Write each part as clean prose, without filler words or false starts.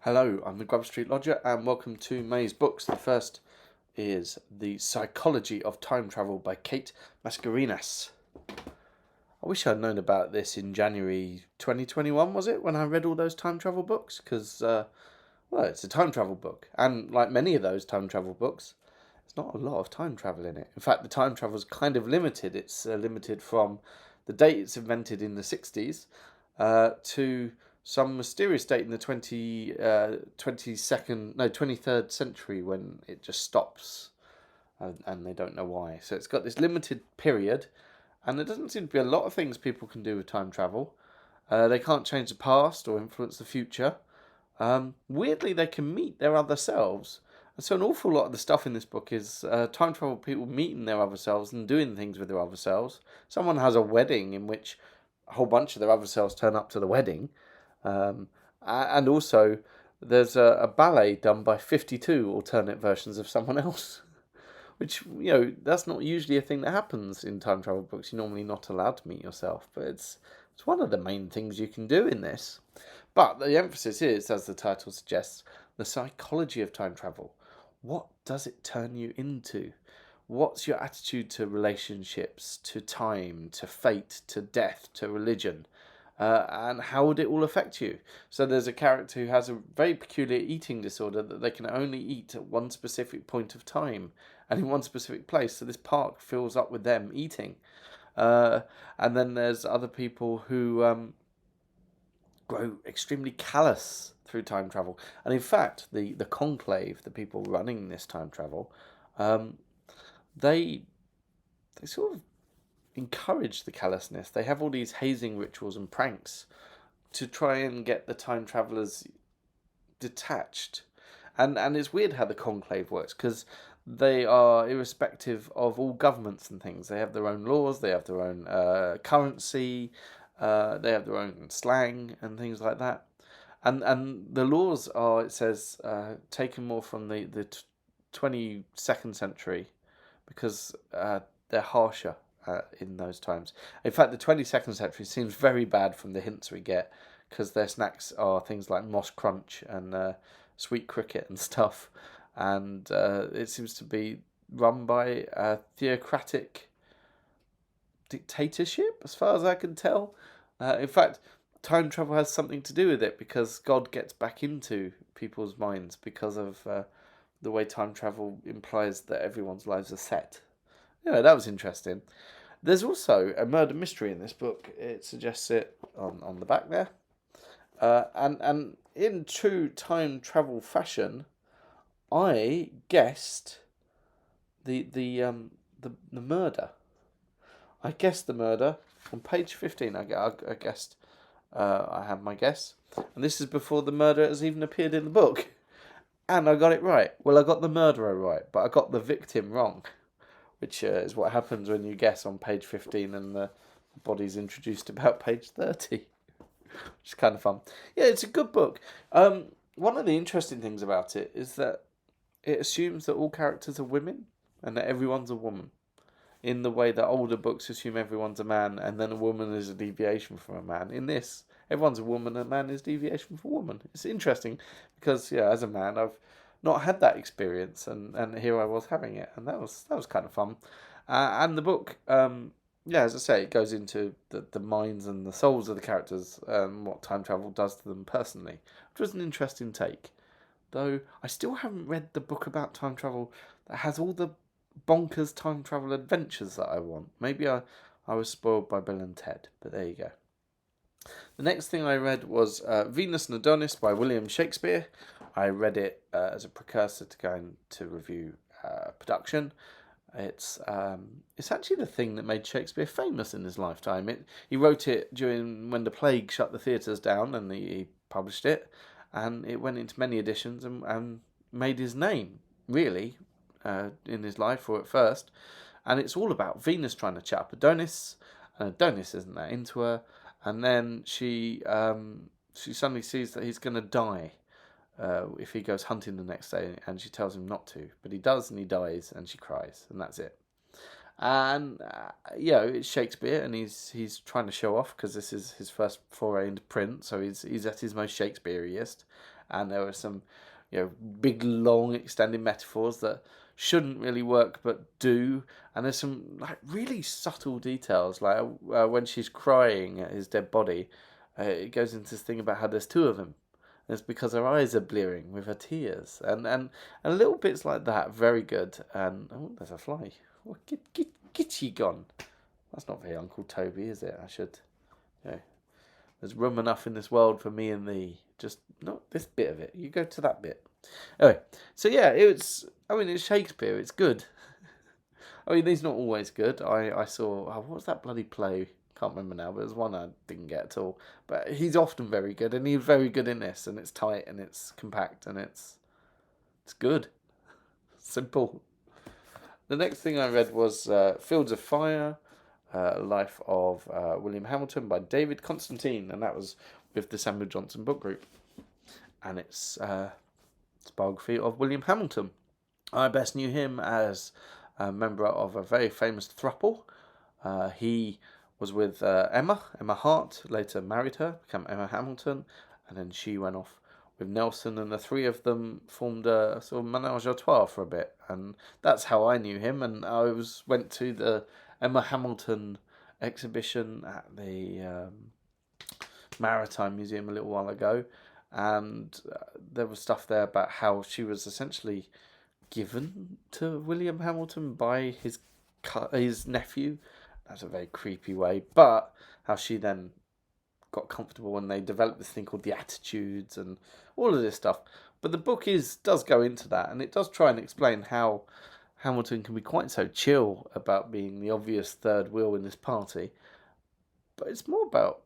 Hello, I'm the Grub Street Lodger, and welcome to May's books. The first is The Psychology of Time Travel by Kate Mascarenhas. I wish I'd known about this in January 2021, was it, when I read all those time travel books? Because, well, it's a time travel book, and like many of those time travel books, there's not a lot of time travel in it. In fact, the time travel is kind of limited. It's limited from the date it's invented in the 60s to some mysterious date in the 23rd century when it just stops, and they don't know why. So it's got this limited period, and there doesn't seem to be a lot of things people can do with time travel. They can't change the past or influence the future. Weirdly, they can meet their other selves. And so an awful lot of the stuff in this book is time travel people meeting their other selves and doing things with their other selves. Someone has a wedding in which a whole bunch of their other selves turn up to the wedding. And also, there's a ballet done by 52 alternate versions of someone else. Which, that's not usually a thing that happens in time travel books. You're normally not allowed to meet yourself. But it's one of the main things you can do in this. But the emphasis is, as the title suggests, the psychology of time travel. What does it turn you into? What's your attitude to relationships, to time, to fate, to death, to religion? And how would it all affect you? So there's a character who has a very peculiar eating disorder that they can only eat at one specific point of time and in one specific place. So this park fills up with them eating. And then there's other people who grow extremely callous through time travel. And in fact, the conclave, the people running this time travel, they sort of encourage the callousness. They have all these hazing rituals and pranks to try and get the time travelers detached. And it's weird how the conclave works, because they are irrespective of all governments and things. They have their own laws, they have their own currency, they have their own slang and things like that. And the laws are, it says, taken more from the 22nd century, because they're harsher in those times. In fact, the 22nd century seems very bad from the hints we get, because their snacks are things like moss crunch and sweet cricket and stuff, and it seems to be run by a theocratic dictatorship, as far as I can tell. In fact, time travel has something to do with it, because God gets back into people's minds because of the way time travel implies that everyone's lives are set. That was interesting. There's also a murder mystery in this book. It suggests it on the back there. And in true time travel fashion, I guessed the murder. I guessed the murder on page 15. I guessed. I had my guess, and this is before the murder has even appeared in the book. And I got it right. Well, I got the murderer right, but I got the victim wrong, which is what happens when you guess on page 15 and the body's introduced about page 30, which is kind of fun. Yeah, it's a good book. One of the interesting things about it is that it assumes that all characters are women and that everyone's a woman, in the way that older books assume everyone's a man and then a woman is a deviation from a man. In this, everyone's a woman and a man is deviation from a woman. It's interesting because, as a man, I've not had that experience, and here I was having it, and that was kind of fun. And the book, as I say, it goes into the minds and the souls of the characters, what time travel does to them personally, which was an interesting take. Though I still haven't read the book about time travel that has all the bonkers time travel adventures that I want. Maybe I was spoiled by Bill and Ted, but there you go. The next thing I read was Venus and Adonis by William Shakespeare. I read it as a precursor to going to review production. It's actually the thing that made Shakespeare famous in his lifetime. He wrote it during when the plague shut the theatres down, and he published it, and it went into many editions and made his name, really, in his life, or at first. And it's all about Venus trying to chat up Adonis, and Adonis isn't that into her, and then she suddenly sees that he's going to die if he goes hunting the next day, and she tells him not to, but he does, and he dies, and she cries, and that's it. And it's Shakespeare, and he's trying to show off because this is his first foray into print, so he's at his most Shakespeareanest, and there are some, big, long, extended metaphors that shouldn't really work but do, and there's some like really subtle details, like when she's crying at his dead body, it goes into this thing about how there's two of them. And it's because her eyes are blearing with her tears, and little bits like that, very good. And oh, there's a fly. Oh, get ye gone. That's not very Uncle Toby, is it? I should, there's room enough in this world for me and thee. Just not this bit of it. You go to that bit. Anyway, so yeah, it's Shakespeare. It's good. I mean, he's not always good. I saw, what was that bloody play? Can't remember now, but there's one I didn't get at all. But he's often very good, and he's very good in this, and it's tight, and it's compact, and it's good. Simple. The next thing I read was Fields of Fire, Life of William Hamilton by David Constantine, and that was with the Samuel Johnson book group. And it's biography of William Hamilton. I best knew him as a member of a very famous throuple. He was with Emma Hart, later married her, became Emma Hamilton, and then she went off with Nelson, and the three of them formed a sort of menage a trois for a bit, and that's how I knew him. And I went to the Emma Hamilton exhibition at the Maritime Museum a little while ago, and there was stuff there about how she was essentially given to William Hamilton by his nephew. That's a very creepy way, but how she then got comfortable when they developed this thing called the Attitudes and all of this stuff. But the book does go into that, and it does try and explain how Hamilton can be quite so chill about being the obvious third wheel in this party. But it's more about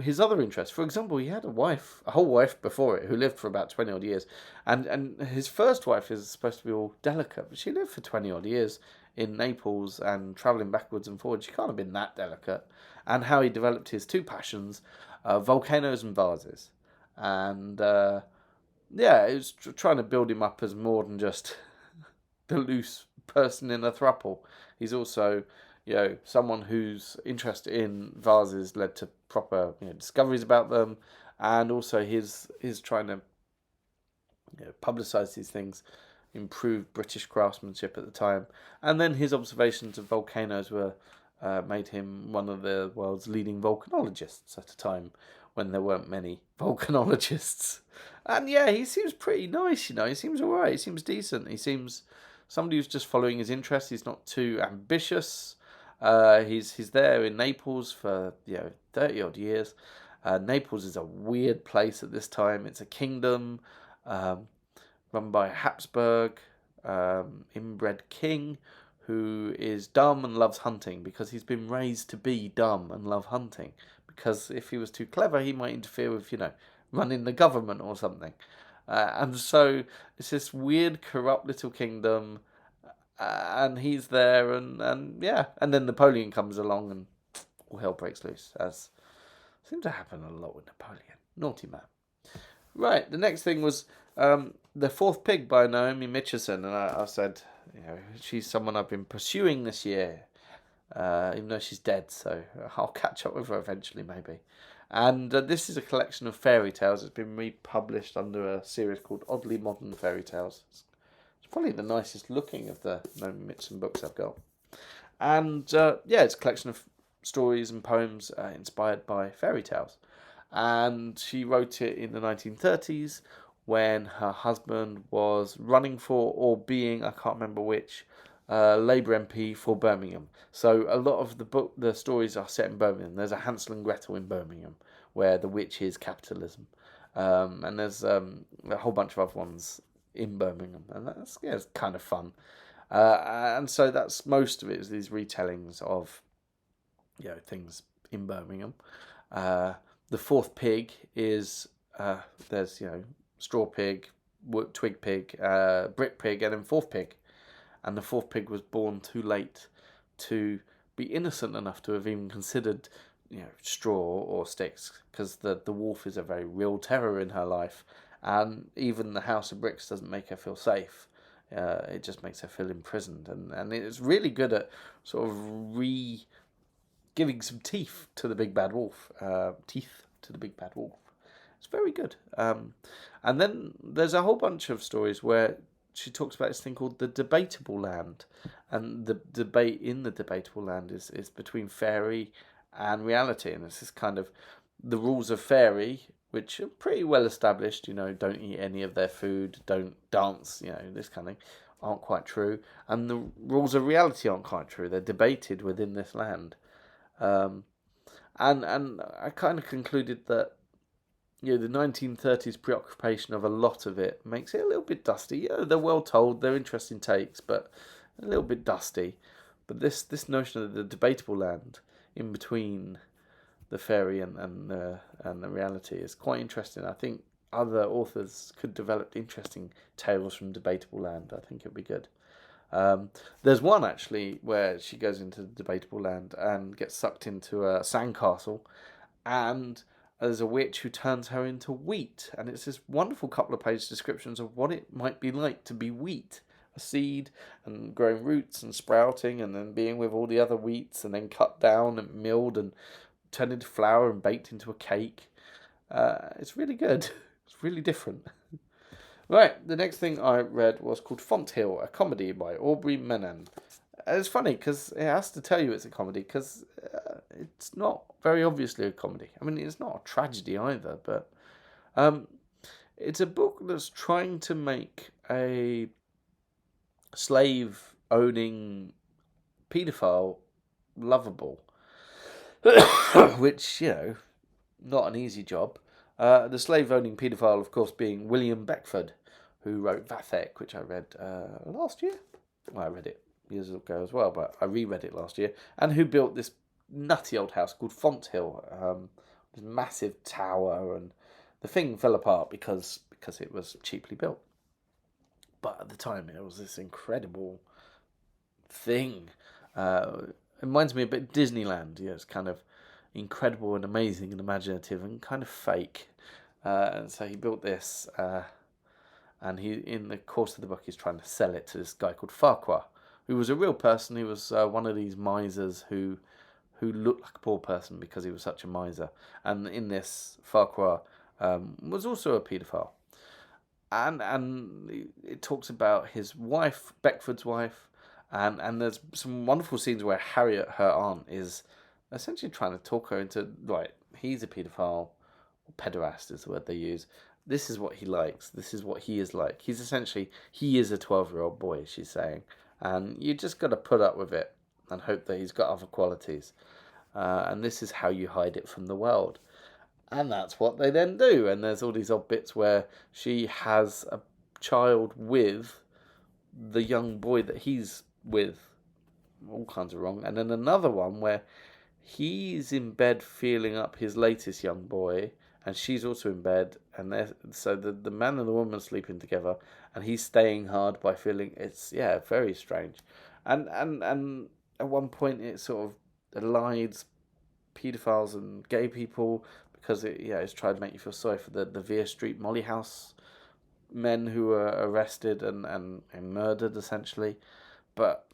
his other interests. For example, he had a whole wife before it, who lived for about 20 odd years. And his first wife is supposed to be all delicate, but she lived for 20 odd years in Naples and travelling backwards and forwards. She can't have been that delicate. And how he developed his two passions, volcanoes and vases. And it was trying to build him up as more than just the loose person in a throuple. He's also, someone whose interest in vases led to proper, discoveries about them, and also his trying to, publicise these things, improve British craftsmanship at the time, and then his observations of volcanoes made him one of the world's leading volcanologists at a time when there weren't many volcanologists. And he seems pretty nice, He seems alright, he seems decent, he seems somebody who's just following his interests. He's not too ambitious. He's there in Naples for 30 odd years. Naples is a weird place at this time. It's a kingdom run by a Habsburg inbred king who is dumb and loves hunting because he's been raised to be dumb and love hunting. Because if he was too clever, he might interfere with running the government or something. And so it's this weird, corrupt little kingdom, and he's there, and then Napoleon comes along, and all hell breaks loose, as seems to happen a lot with Napoleon. Naughty man. Right, the next thing was The Fourth Pig by Naomi Mitchison, and I said, she's someone I've been pursuing this year, even though she's dead, so I'll catch up with her eventually, maybe. And this is a collection of fairy tales. It's been republished under a series called Oddly Modern Fairy Tales. It's probably the nicest looking of the Naomi Mitchison books I've got. And it's a collection of stories and poems inspired by fairy tales. And she wrote it in the 1930s when her husband was running for, or being, I can't remember which, Labour MP for Birmingham. So a lot of the stories are set in Birmingham. There's a Hansel and Gretel in Birmingham, where the witch is capitalism, and there's a whole bunch of other ones in Birmingham, and that's it's kind of fun. And so that's most of it, is these retellings of things in Birmingham. The Fourth Pig is there's Straw Pig, Twig Pig, Brick Pig, and then Fourth Pig. And the fourth pig was born too late to be innocent enough to have even considered, straw or sticks, because the wolf is a very real terror in her life, and even the house of bricks doesn't make her feel safe. It just makes her feel imprisoned, and it's really good at sort of giving some teeth to the big bad wolf. It's very good. And then there's a whole bunch of stories where she talks about this thing called the debatable land, and the debate in the debatable land is between fairy and reality, and it's this kind of the rules of fairy, which are pretty well established. Don't eat any of their food, don't dance, this kind of thing, aren't quite true, and the rules of reality aren't quite true. They're debated within this land, and I kind of concluded that the 1930s preoccupation of a lot of it makes it a little bit dusty. They're well told, they're interesting takes, but a little bit dusty. But this notion of the debatable land in between the fairy and the reality is quite interesting. I think other authors could develop interesting tales from debatable land. I think it'd be good. There's one actually where she goes into the debatable land and gets sucked into a sandcastle, and there's a witch who turns her into wheat, and it's this wonderful couple of page descriptions of what it might be like to be wheat, a seed, and growing roots and sprouting, and then being with all the other wheats, and then cut down and milled and turned into flour and baked into a cake. It's really good. It's really different. Right, the next thing I read was called Fonthill, a comedy by Aubrey Menen. It's funny because it has to tell you it's a comedy because it's not very obviously a comedy. I mean, it's not a tragedy either, but it's a book that's trying to make a slave-owning paedophile lovable, which, not an easy job. The slave-owning paedophile, of course, being William Beckford, who wrote Vathek, which I read last year. Well, I read it years ago as well, but I reread it last year, and who built this nutty old house called Fonthill, this massive tower, and the thing fell apart because it was cheaply built. But at the time, it was this incredible thing. It reminds me a bit of Disneyland. It's kind of incredible and amazing and imaginative and kind of fake. And so he built this, and he, in the course of the book, he's trying to sell it to this guy called Farquhar, who was a real person. He was one of these misers who looked like a poor person because he was such a miser. And in this, Farquhar was also a paedophile. And it talks about his wife, Beckford's wife, and there's some wonderful scenes where Harriet, her aunt, is essentially trying to talk her into, right, he's a paedophile, or pederast is the word they use. This is what he likes. This is what he is like. He is a 12-year-old boy, she's saying. And you just got to put up with it and hope that he's got other qualities. And this is how you hide it from the world. And that's what they then do. And there's all these odd bits where she has a child with the young boy that he's with. All kinds of wrong. And then another one where he's in bed feeling up his latest young boy, and she's also in bed, and so the man and the woman are sleeping together, and he's staying hard by feeling it's very strange, and at one point it sort of elides paedophiles and gay people because it's trying to make you feel sorry for the Vere Street Molly House men who were arrested and murdered essentially, but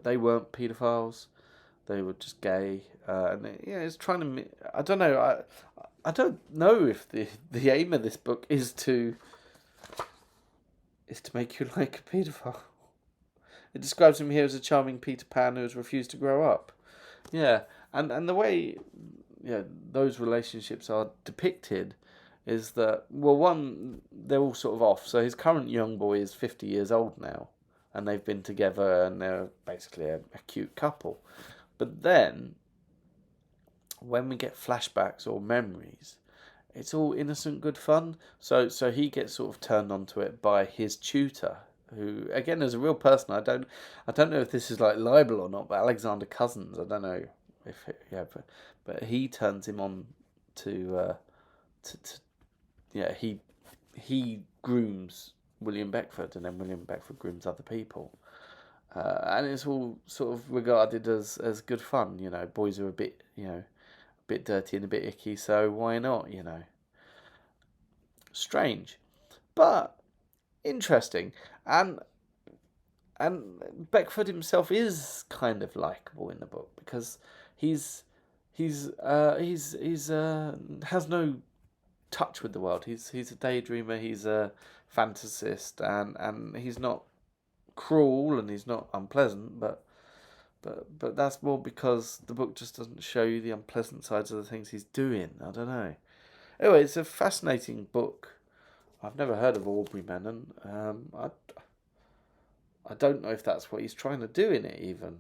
they weren't paedophiles. They were just gay, and it's trying to. I don't know. I don't know if the aim of this book is to make you like a paedophile. It describes him here as a charming Peter Pan who has refused to grow up. Yeah, and the way those relationships are depicted is that, well, one, they're all sort of off. So his current young boy is 50 years old now, and they've been together, and they're basically a cute couple. But then, when we get flashbacks or memories, it's all innocent, good fun. So he gets sort of turned onto it by his tutor, who again is a real person. I don't know if this is like libel or not, but Alexander Cousins. I don't know if but he turns him on to he grooms William Beckford, and then William Beckford grooms other people. And it's all sort of regarded as good fun. Boys are a bit dirty and a bit icky, so why not, Strange, but interesting. And Beckford himself is kind of likable in the book because he's has no touch with the world. He's a daydreamer. He's a fantasist, and he's not cruel and he's not unpleasant, but that's more because the book just doesn't show you the unpleasant sides of the things he's doing. I don't know. Anyway, it's a fascinating book. I've never heard of Aubrey Menen. I don't know if that's what he's trying to do in it, even.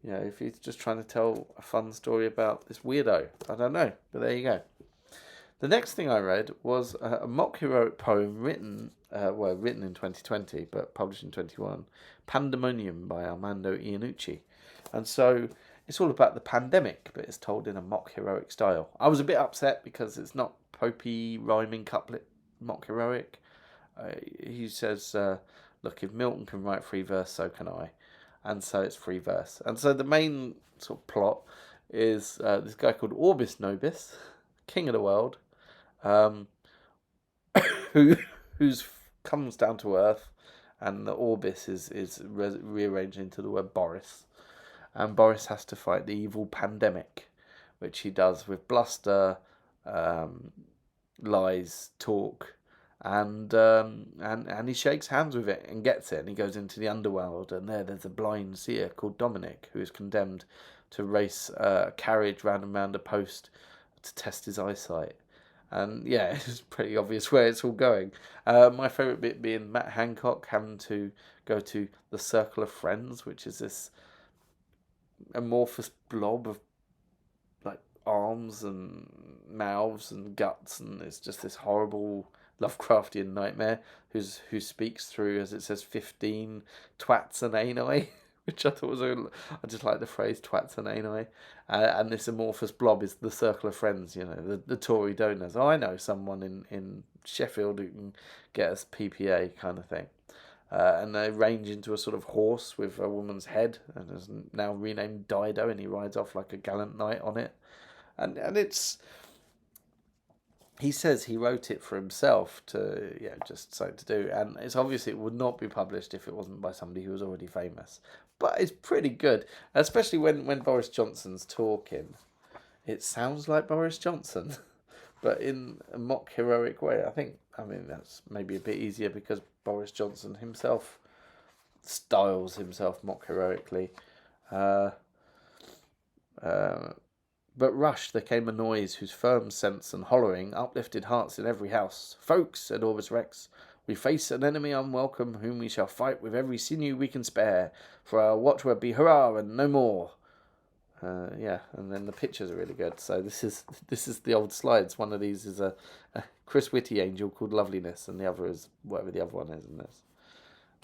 You know, if he's just trying to tell a fun story about this weirdo. I don't know, but there you go. The next thing I read was a mock heroic poem written in 2020, but published in 2021, Pandemonium by Armando Iannucci. And so it's all about the pandemic, but it's told in a mock heroic style. I was a bit upset because it's not popey, rhyming couplet mock heroic. He says, look, if Milton can write free verse, so can I. And so it's free verse. And so the main sort of plot is this guy called Orbis Nobis, king of the world, who's comes down to earth, and the Orbis is rearranged into the word Boris. And Boris has to fight the evil pandemic, which he does with bluster, lies, talk, and he shakes hands with it and gets it, and he goes into the underworld, and there's a blind seer called Dominic who is condemned to race a carriage round and round a post to test his eyesight. And yeah, it's pretty obvious where it's all going. My favourite bit being Matt Hancock having to go to the Circle of Friends, which is this amorphous blob of like arms and mouths and guts, and it's just this horrible Lovecraftian nightmare who speaks through, as it says, 15 twats and ani, which I thought was I just like the phrase twats and ani. And this amorphous blob is the Circle of Friends, you know, the Tory donors. Oh, I know someone in Sheffield who can get us PPA kind of thing. And they range into a sort of horse with a woman's head, and is now renamed Dido, and he rides off like a gallant knight on it. And it's... He says he wrote it for himself to, just something to do. And it's obvious it would not be published if it wasn't by somebody who was already famous. But it's pretty good, especially when Boris Johnson's talking. It sounds like Boris Johnson, but in a mock heroic way. I mean, that's maybe a bit easier because Boris Johnson himself styles himself mock heroically. But rush, there came a noise whose firm sense and hollowing uplifted hearts in every house. Folks, said Orbis Rex, we face an enemy unwelcome, whom we shall fight with every sinew we can spare, for our watchword be hurrah and no more. And then the pictures are really good. So this is the old slides. One of these is a Chris Whitty angel called Loveliness, and the other is whatever the other one is. And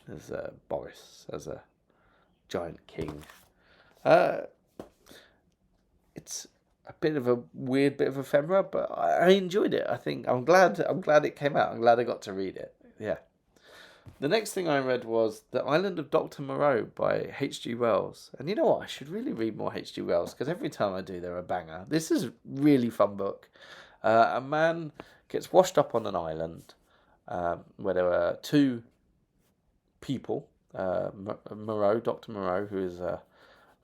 there's Boris as a giant king. It's a bit of a weird bit of ephemera, but I enjoyed it. I think I'm glad it came out. I'm glad I got to read it. Yeah. The next thing I read was The Island of Dr. Moreau by H.G. Wells. And you know what? I should really read more H.G. Wells, because every time I do, they're a banger. This is a really fun book. A man gets washed up on an island where there are two people. Moreau, Dr. Moreau, who is a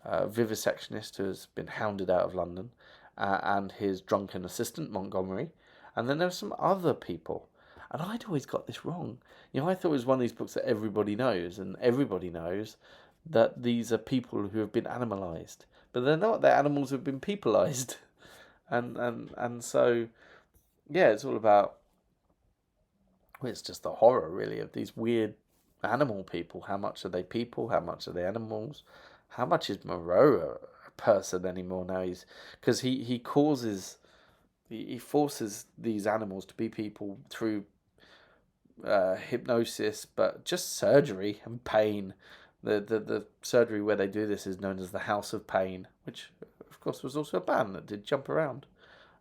vivisectionist who has been hounded out of London, and his drunken assistant, Montgomery. And then there's some other people. And I'd always got this wrong. You know, I thought it was one of these books that everybody knows, and everybody knows that these are people who have been animalised. But they're not, they're animals who have been peopleised. And so, yeah, it's all about, well, it's just the horror, really, of these weird animal people. How much are they people? How much are they animals? How much is Moreau a person anymore now? Because he forces these animals to be people through hypnosis, but just surgery and pain. The surgery where they do this is known as the House of Pain, which of course was also a band that did Jump Around.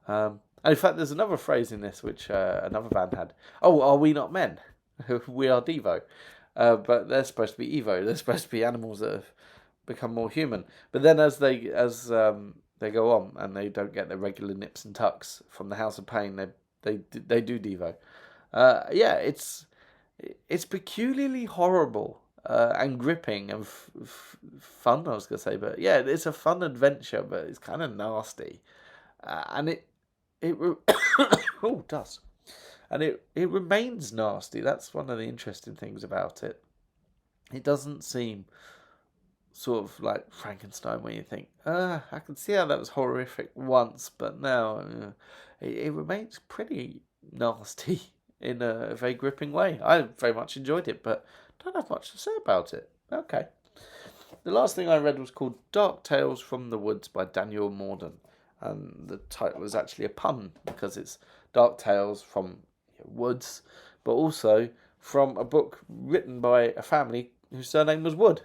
And in fact, there's another phrase in this which another band had. Oh, are we not men? We are Devo. But they're supposed to be Evo. They're supposed to be animals that have become more human. But then as they go on and they don't get their regular nips and tucks from the House of Pain, they do Devo. It's peculiarly horrible and gripping and fun, I was going to say. But yeah, it's a fun adventure, but it's kind of nasty. And it oh, dust. And it remains nasty. That's one of the interesting things about it. It doesn't seem sort of like Frankenstein, where you think, I can see how that was horrific once, but now it remains pretty nasty in a very gripping way. I very much enjoyed it, but don't have much to say about it. Okay. The last thing I read was called Dark Tales from the Woods by Daniel Morden. And the title was actually a pun, because it's Dark Tales from woods, but also from a book written by a family whose surname was Wood.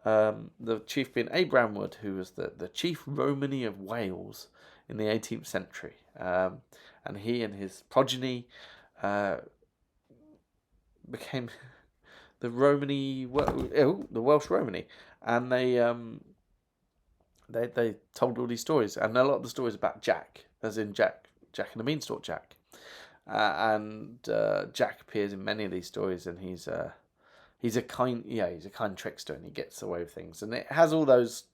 The chief being Abraham Wood, who was the chief Romany of Wales in the 18th century. And he and his progeny became the Romany, the Welsh Romany. And they told all these stories. And a lot of the stories about Jack, as in Jack and the Beanstalk Jack. And Jack appears in many of these stories, and he's a kind trickster, and he gets away with things. And it has all those,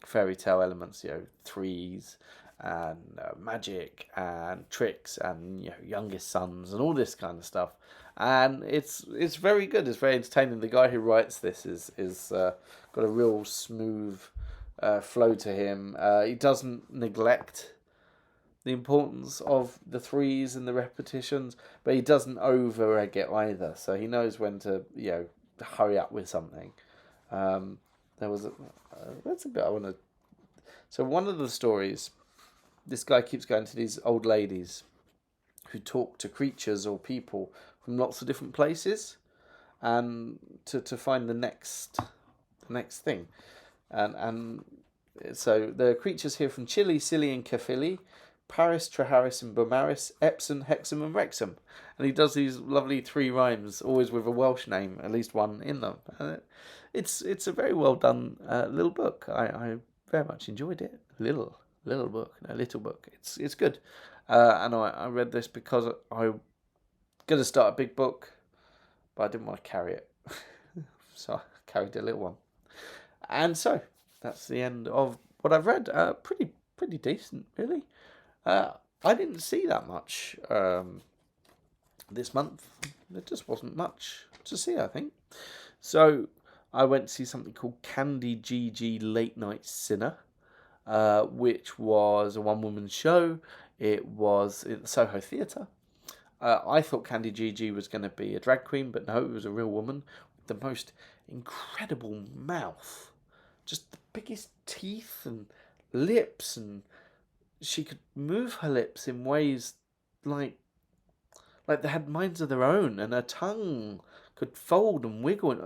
fairy tale elements, threes and magic and tricks and youngest sons and all this kind of stuff. And it's very good. It's very entertaining. The guy who writes this is got a real smooth flow to him. He doesn't neglect the importance of the threes and the repetitions, but he doesn't over-egg it either. So he knows when to, hurry up with something. That's a bit I want to... So one of the stories, this guy keeps going to these old ladies who talk to creatures or people from lots of different places, and to find the next thing. And so the creatures here from Chile, Scilly and Caerphilly, Paris, Treharris and Beaumaris, Epsom, Hexham and Wrexham. And he does these lovely 3 rhymes, always with a Welsh name, at least one in them. And it's a very well done little book. I very much enjoyed it. Little book. It's good. And I read this because I'm going to start a big book, but I didn't want to carry it. So I carried a little one. And so that's the end of what I've read. Pretty decent, really. I didn't see that much this month. There just wasn't much to see, I think. So I went to see something called Candy Gigi Late Night Sinner, which was a one-woman show. It was in the Soho Theatre. I thought Candy Gigi was going to be a drag queen, but no, it was a real woman with the most incredible mouth. Just the biggest teeth and lips, and she could move her lips in ways like they had minds of their own, and her tongue could fold and wiggle.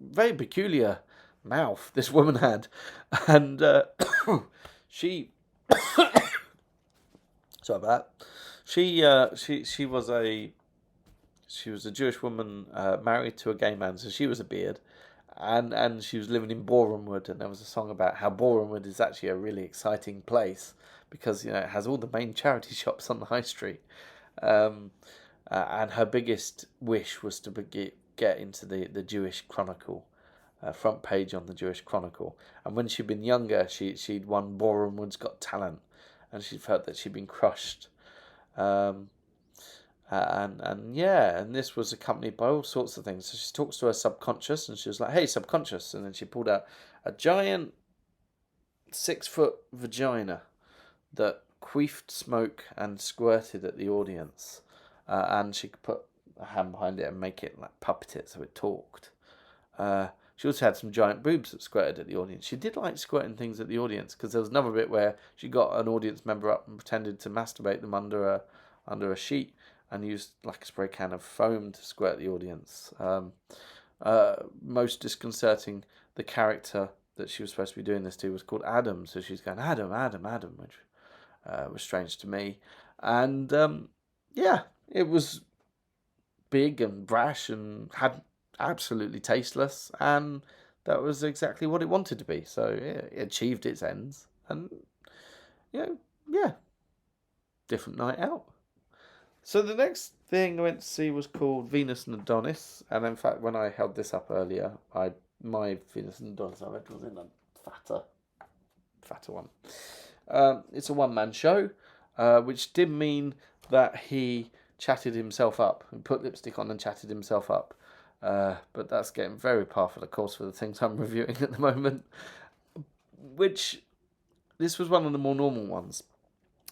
Very peculiar mouth this woman had, and she sorry about that. She was a Jewish woman married to a gay man, so she was a beard, and she was living in Borehamwood, and there was a song about how Borehamwood is actually a really exciting place because it has all the main charity shops on the high street, and her biggest wish was to get into the Jewish Chronicle, front page on the Jewish Chronicle. And when she'd been younger, she'd won Borehamwood's Got Talent, and she felt that she'd been crushed. And this was accompanied by all sorts of things. So she talks to her subconscious, and she was like, "Hey, subconscious," and then she pulled out a giant 6-foot vagina that queefed smoke and squirted at the audience, and she could put a hand behind it and make it like puppet it so it talked. She also had some giant boobs that squirted at the audience. She did like squirting things at the audience, because there was another bit where she got an audience member up and pretended to masturbate them under a sheet, and used like a spray can of foam to squirt at the audience. Most disconcerting, the character that she was supposed to be doing this to was called Adam, so she's going, Adam, which was strange to me. And it was big and brash and had absolutely tasteless, and that was exactly what it wanted to be. So it achieved its ends, and different night out. So the next thing I went to see was called Venus and Adonis, and in fact, when I held this up earlier, my Venus and Adonis I read was in a fatter one. It's a one-man show, which did mean that he chatted himself up and put lipstick on and chatted himself up. But that's getting very par for the course for the things I'm reviewing at the moment. Which, this was one of the more normal ones.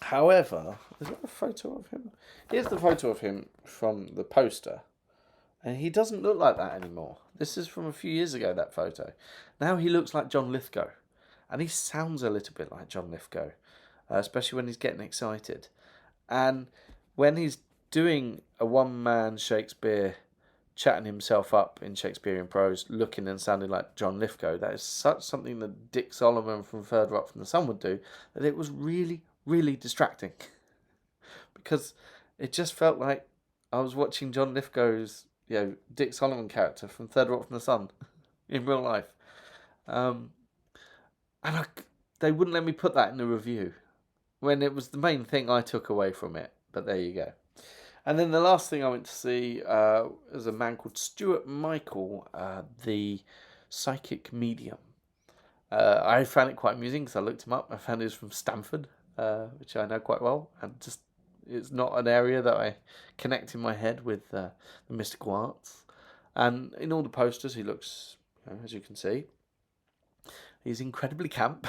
However, is there a photo of him? Here's the photo of him from the poster. And he doesn't look like that anymore. This is from a few years ago, that photo. Now he looks like John Lithgow. And he sounds a little bit like John Lithgow. Especially when he's getting excited. And when he's doing a one-man Shakespeare, chatting himself up in Shakespearean prose, looking and sounding like John Lithgow, that is such something that Dick Solomon from Third Rock from the Sun would do, that it was really, really distracting. Because it just felt like I was watching John Lithgow's, Dick Solomon character from Third Rock from the Sun in real life. They wouldn't let me put that in the review when it was the main thing I took away from it. But there you go. And then the last thing I went to see was a man called Stuart Michael, the psychic medium. I found it quite amusing because I looked him up. I found he was from Stanford, which I know quite well. And just it's not an area that I connect in my head with the mystical arts. And in all the posters, he looks, as you can see, he's incredibly camp.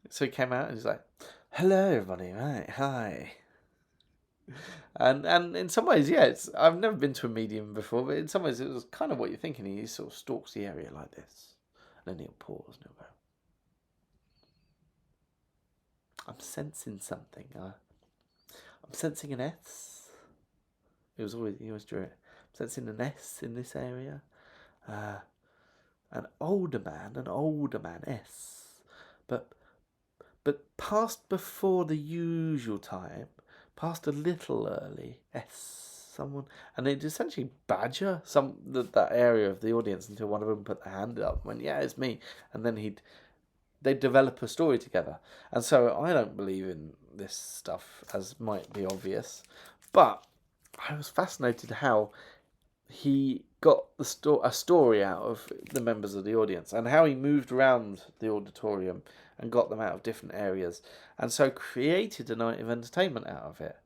So he came out and he's like, "Hello, everybody, right, hi." And in some ways, I've never been to a medium before, but in some ways it was kind of what you're thinking. He sort of stalks the area like this. And then he'll pause and he'll go, "I'm sensing something. I'm sensing an S." He always drew it. "I'm sensing an S in this area. An older man, S. But past before the usual time, past a little early, S. Someone," and they'd essentially badger that area of the audience until one of them put their hand up and went, "Yeah, it's me," and then they'd develop a story together. And so I don't believe in this stuff, as might be obvious, but I was fascinated how he got a story out of the members of the audience and how he moved around the auditorium and got them out of different areas, and so created a night of entertainment out of it.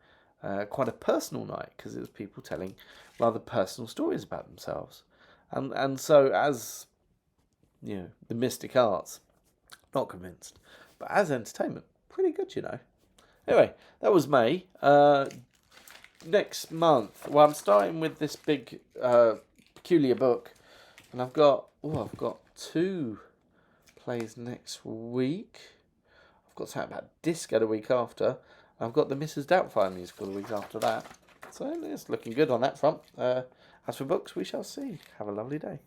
Quite a personal night, because it was people telling rather personal stories about themselves. And so, as the mystic arts, not convinced, but as entertainment, pretty good, Anyway, that was May. Next month, well, I'm starting with this big peculiar book, and I've got 2 plays next week. I've got something about disco the week after. I've got the Mrs. Doubtfire musical the week after that. So it's looking good on that front. As for books, we shall see. Have a lovely day.